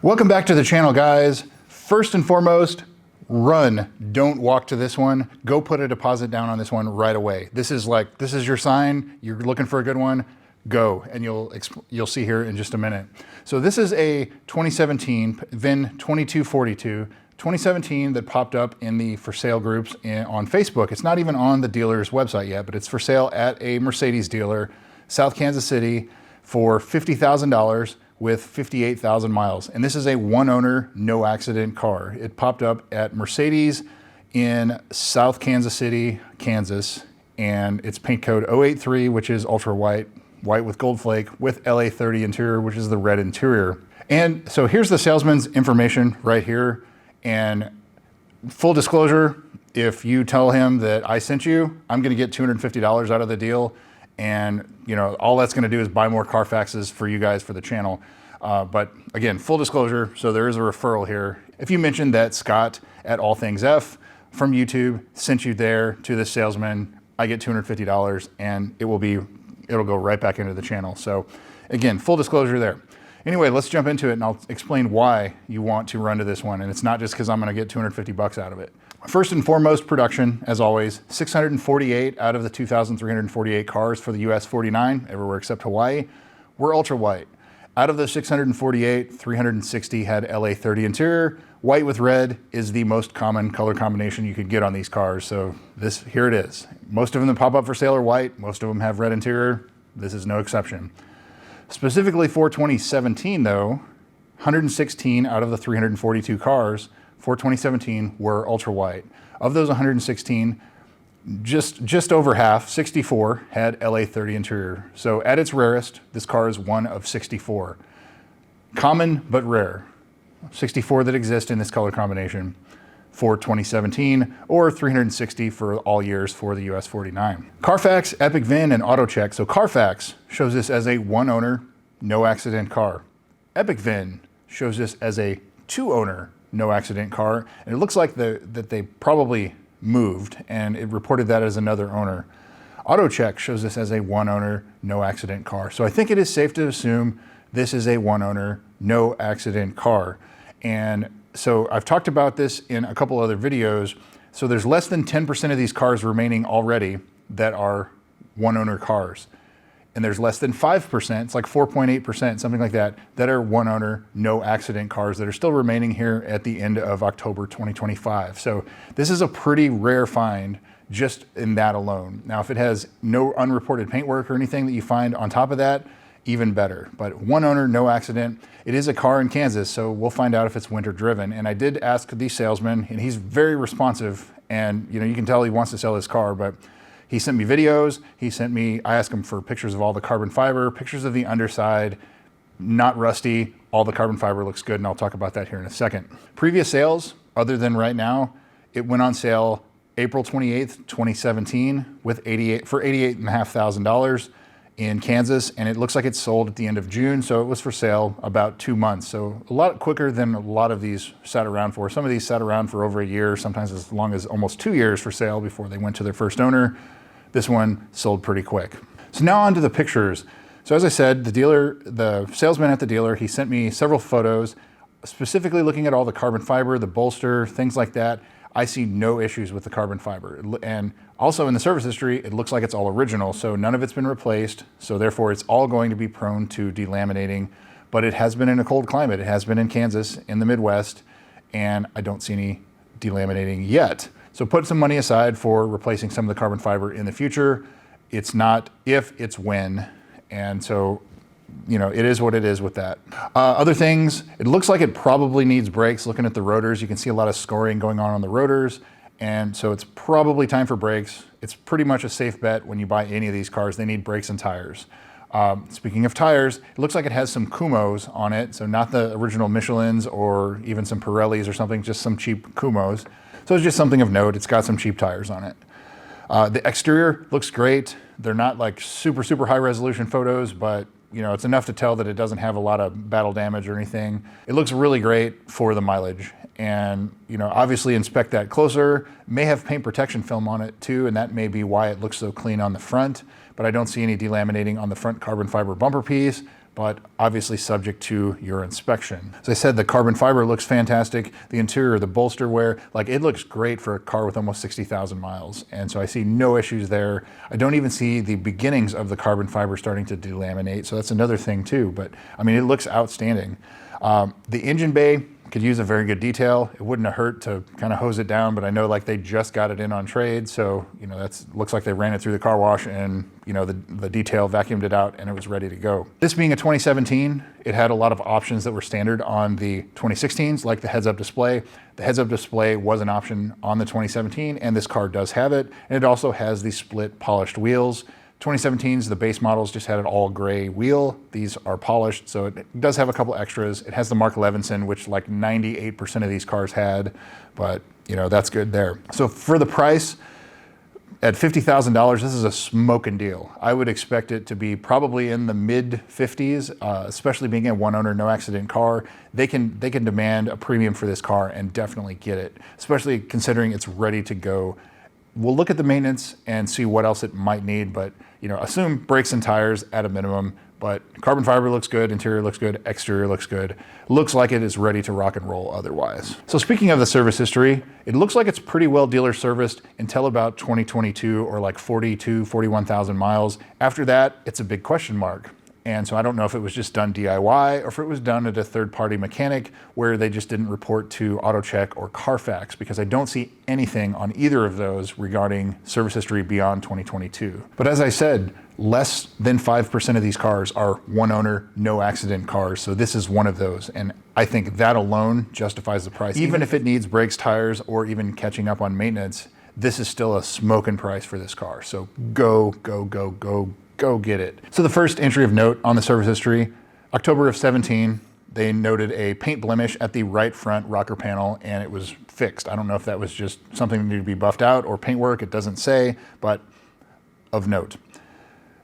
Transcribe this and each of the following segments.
Welcome back to the channel, guys. First and foremost, run. Don't walk to this one. Go put a deposit down on this one right away. This is your sign. You're looking for a good one. Go, and you'll see here in just a minute. So this is a 2017 VIN 2242, 2017 that popped up in the for sale groups on Facebook. It's not even on the dealer's website yet, but it's for sale at a Mercedes dealer, South Kansas City, for $50,000 with 58,000 miles. And this is a one owner, no accident car. It popped up at Mercedes in South Kansas City, Kansas, and it's paint code 083, which is ultra white, white with gold flake, with LA30 interior, which is the red interior. And so here's the salesman's information right here. And full disclosure, if you tell him that I sent you, I'm gonna get $250 out of the deal. And all that's gonna do is buy more Carfaxes for you guys for the channel. But again, full disclosure, so there is a referral here. If you mention that Scott at All Things F from YouTube sent you there to the salesman, I get $250 and it'll go right back into the channel. So again, full disclosure there. Anyway, let's jump into it and I'll explain why you want to run to this one. And it's not just because I'm gonna get 250 bucks out of it. First and foremost, production, as always, 648 out of the 2,348 cars for the US 49, everywhere except Hawaii, were ultra white. Out of those 648, 360 had LA30 interior. White with red is the most common color combination you could get on these cars. So here it is. Most of them that pop up for sale are white. Most of them have red interior. This is no exception. Specifically for 2017 though, 116 out of the 342 cars for 2017 were ultra white. Of those 116, just over half, 64, had LA30 interior. So at its rarest, this car is one of 64. Common but rare. 64 that exist in this color combination for 2017, or 360 for all years for the US 49. Carfax, Epic VIN, and AutoCheck. So Carfax shows this as a one owner, no accident car. Epic VIN shows this as a two owner, no accident car. And it looks like that they probably moved and it reported that as another owner. AutoCheck shows this as a one owner, no accident car. So I think it is safe to assume this is a one owner, no accident car. And so I've talked about this in a couple other videos. So there's less than 10% of these cars remaining already that are one owner cars. And there's less than 5%, it's like 4.8%, something like that, that are one owner, no accident cars that are still remaining here at the end of October 2025. So this is a pretty rare find just in that alone. Now, if it has no unreported paintwork or anything that you find on top of that, even better. But one owner, no accident. It is a car in Kansas, so we'll find out if it's winter driven. And I did ask the salesman, and he's very responsive. And you can tell he wants to sell his car, but he sent me videos. I asked him for pictures of all the carbon fiber, pictures of the underside, not rusty. All the carbon fiber looks good, and I'll talk about that here in a second. Previous sales, other than right now, it went on sale April 28th, 2017 with $88,500 in Kansas, and it looks like it's sold at the end of June, so it was for sale about 2 months. So a lot quicker than a lot of these sat around for. Some of these sat around for over a year, sometimes as long as almost 2 years for sale before they went to their first owner. This one sold pretty quick. So now on to the pictures. So as I said, the salesman at the dealer, he sent me several photos, specifically looking at all the carbon fiber, the bolster, things like that. I see no issues with the carbon fiber. And also in the service history, it looks like it's all original, so none of it's been replaced. So therefore it's all going to be prone to delaminating, but it has been in a cold climate. It has been in Kansas, in the Midwest, and I don't see any delaminating yet. So put some money aside for replacing some of the carbon fiber in the future. It's not if, it's when. And so, it is what it is with that. Other things, it looks like it probably needs brakes. Looking at the rotors, you can see a lot of scoring going on the rotors. And so it's probably time for brakes. It's pretty much a safe bet when you buy any of these cars, they need brakes and tires. Speaking of tires, it looks like it has some Kumos on it. So not the original Michelins or even some Pirellis or something, just some cheap Kumos. So it's just something of note. It's got some cheap tires on it. The exterior looks great. They're not like super high resolution photos, but it's enough to tell that it doesn't have a lot of battle damage or anything. It looks really great for the mileage. And obviously inspect that closer. May have paint protection film on it too, and that may be why it looks so clean on the front, but I don't see any delaminating on the front carbon fiber bumper piece. but obviously subject to your inspection. As I said, the carbon fiber looks fantastic. The interior, the bolster wear, like it looks great for a car with almost 60,000 miles. And so I see no issues there. I don't even see the beginnings of the carbon fiber starting to delaminate. So that's another thing too, but I mean, it looks outstanding. The engine bay could use a very good detail. It wouldn't have hurt to kind of hose it down, but I know like they just got it in on trade. So, you know, looks like they ran it through the car wash and, you know, the detail vacuumed it out and it was ready to go. This being a 2017, it had a lot of options that were standard on the 2016s, like the heads-up display. The heads-up display was an option on the 2017, and this car does have it. And it also has the split polished wheels. 2017s, the base models just had an all gray wheel. These are polished, so it does have a couple extras. It has the Mark Levinson, which like 98% of these cars had, but you know, that's good there. So for the price, at $50,000, this is a smoking deal. I would expect it to be probably in the mid 50s, especially being a one owner, no accident car. They can demand a premium for this car and definitely get it, especially considering it's ready to go. We'll look at the maintenance and see what else it might need, but you know, assume brakes and tires at a minimum, but carbon fiber looks good, interior looks good, exterior looks good. Looks like it is ready to rock and roll otherwise. So speaking of the service history, it looks like it's pretty well dealer serviced until about 2022 or like 41,000 miles. After that, it's a big question mark. And so I don't know if it was just done DIY or if it was done at a third-party mechanic where they just didn't report to AutoCheck or Carfax, because I don't see anything on either of those regarding service history beyond 2022. But as I said, less than 5% of these cars are one owner, no accident cars. So this is one of those. And I think that alone justifies the price. Even if it needs brakes, tires, or even catching up on maintenance, this is still a smoking price for this car. So go get it. So the first entry of note on the service history, October of 17, they noted a paint blemish at the right front rocker panel and it was fixed. I don't know if that was just something that needed to be buffed out or paint work, it doesn't say, but of note.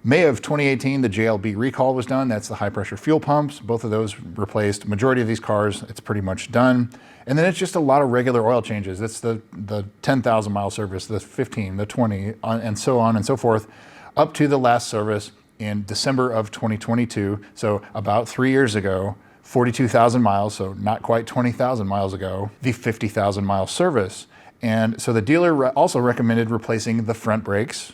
May of 2018, the JLB recall was done. That's the high pressure fuel pumps. Both of those replaced. Majority of these cars, it's pretty much done. And then it's just a lot of regular oil changes. It's the 10,000 mile service, the 15, the 20, and so on and so forth, up to the last service in December of 2022. So about 3 years ago, 42,000 miles, so not quite 20,000 miles ago, the 50,000 mile service. And so the dealer also recommended replacing the front brakes,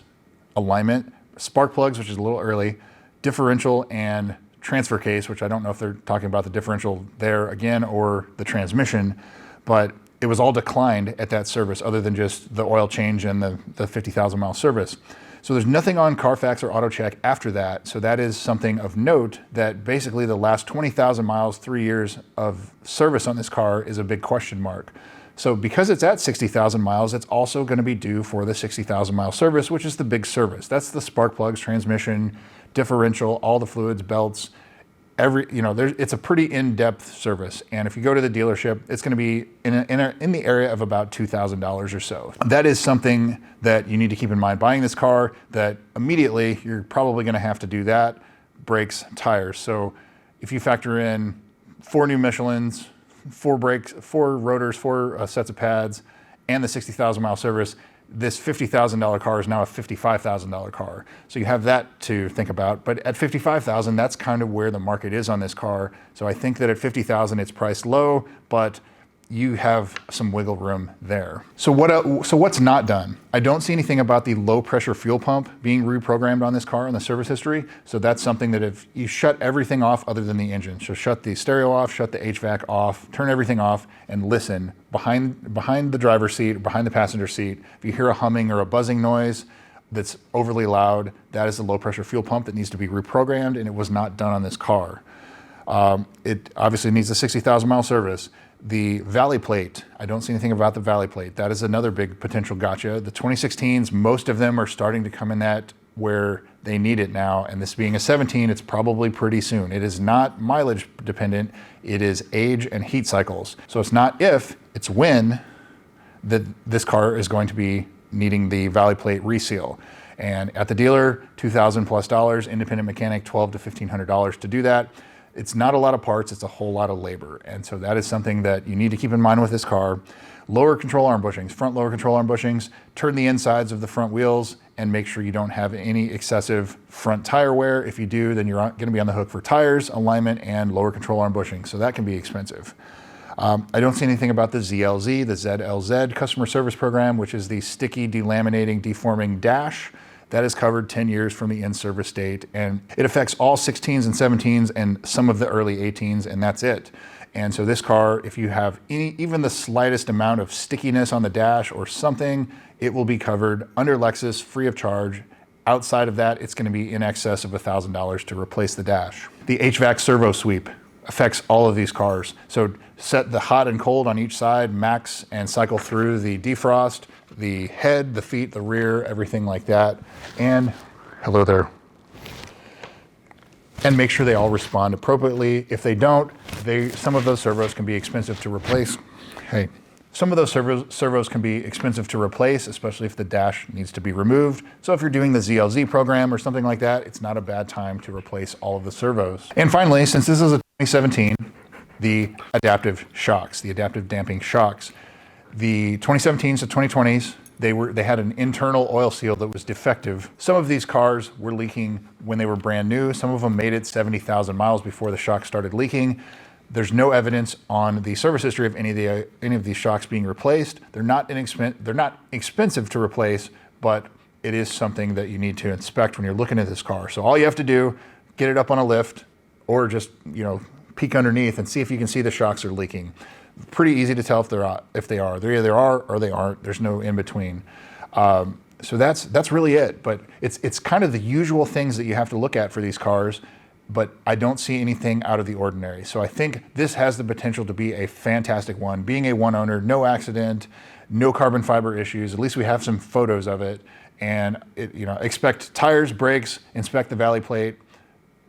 alignment, spark plugs, which is a little early, differential and transfer case, which I don't know if they're talking about the differential there again or the transmission, but it was all declined at that service other than just the oil change and the 50,000 mile service. So there's nothing on Carfax or AutoCheck after that. So that is something of note, that basically the last 20,000 miles, 3 years of service on this car is a big question mark. So because it's at 60,000 miles, it's also going to be due for the 60,000 mile service, which is the big service. That's the spark plugs, transmission, differential, all the fluids, belts, it's a pretty in-depth service. And if you go to the dealership, it's going to be in the area of about $2,000 or so. That is something that you need to keep in mind buying this car, that immediately you're probably going to have to do that, brakes, tires. So if you factor in 4 new Michelins, 4 brakes, 4 rotors, 4 sets of pads, and the 60,000 mile service, this $50,000 car is now a $55,000 car. So you have that to think about. But at $55,000, that's kind of where the market is on this car. So I think that at $50,000, it's priced low, but you have some wiggle room there. So what's not done? I don't see anything about the low pressure fuel pump being reprogrammed on this car in the service history. So that's something that if you shut everything off other than the engine, so shut the stereo off, shut the HVAC off, turn everything off and listen behind the driver's seat, behind the passenger seat. If you hear a humming or a buzzing noise that's overly loud, that is the low pressure fuel pump that needs to be reprogrammed, and it was not done on this car. It obviously needs a 60,000 mile service. The valley plate, I don't see anything about the valley plate. That is another big potential gotcha. The 2016s, most of them are starting to come in at where they need it now. And this being a 17, it's probably pretty soon. It is not mileage dependent. It is age and heat cycles. So it's not if, it's when that this car is going to be needing the valley plate reseal. And at the dealer, $2,000 plus, independent mechanic, $1,200 to $1,500 to do that. It's not a lot of parts, it's a whole lot of labor. And so that is something that you need to keep in mind with this car. Lower control arm bushings, front lower control arm bushings, turn the insides of the front wheels and make sure you don't have any excessive front tire wear. If you do, then you're going to be on the hook for tires, alignment, and lower control arm bushings. So that can be expensive. I don't see anything about the ZLZ, the ZLZ customer service program, which is the sticky, delaminating, deforming dash. That is covered 10 years from the in-service date, and it affects all 16s and 17s and some of the early 18s, and that's it. And so this car, if you have even the slightest amount of stickiness on the dash or something, it will be covered under Lexus free of charge. Outside of that, it's going to be in excess of $1,000 to replace the dash. The HVAC servo sweep affects all of these cars. So set the hot and cold on each side, max, and cycle through the defrost, the head, the feet, the rear, everything like that. And hello there. And make sure they all respond appropriately. If they don't, some of those servos can be expensive to replace. Hey, some of those servos can be expensive to replace, especially if the dash needs to be removed. So if you're doing the ZLZ program or something like that, it's not a bad time to replace all of the servos. And finally, since this is a 2017, the adaptive shocks, the adaptive damping shocks. The 2017s to 2020s, they had an internal oil seal that was defective. Some of these cars were leaking when they were brand new. Some of them made it 70,000 miles before the shock started leaking. There's no evidence on the service history of any of these shocks being replaced. They're not expensive to replace, but it is something that you need to inspect when you're looking at this car. So all you have to do, get it up on a lift, or just peek underneath and see if you can see the shocks are leaking. Pretty easy to tell if they are. They either are or they aren't. There's no in between. So that's really it. But it's kind of the usual things that you have to look at for these cars, but I don't see anything out of the ordinary. So I think this has the potential to be a fantastic one. Being a one owner, no accident, no carbon fiber issues. At least we have some photos of it. And expect tires, brakes, inspect the valley plate,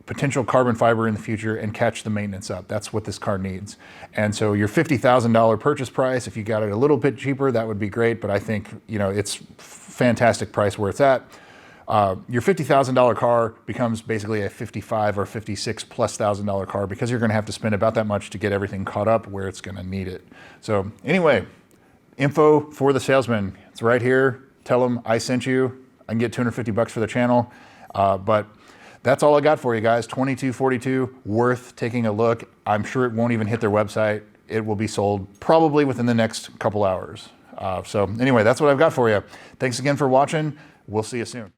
potential carbon fiber in the future, and catch the maintenance up. That's what this car needs. And so your $50,000 purchase price, if you got it a little bit cheaper, that would be great. But I think it's fantastic price where it's at. Your $50,000 car becomes basically a $55,000 or $56,000+ car because you're going to have to spend about that much to get everything caught up where it's going to need it. So anyway, info for the salesman. It's right here. Tell them I sent you. I can get $250 for the channel. But that's all I got for you guys. 2242, worth taking a look. I'm sure it won't even hit their website. It will be sold probably within the next couple hours. So anyway, that's what I've got for you. Thanks again for watching. We'll see you soon.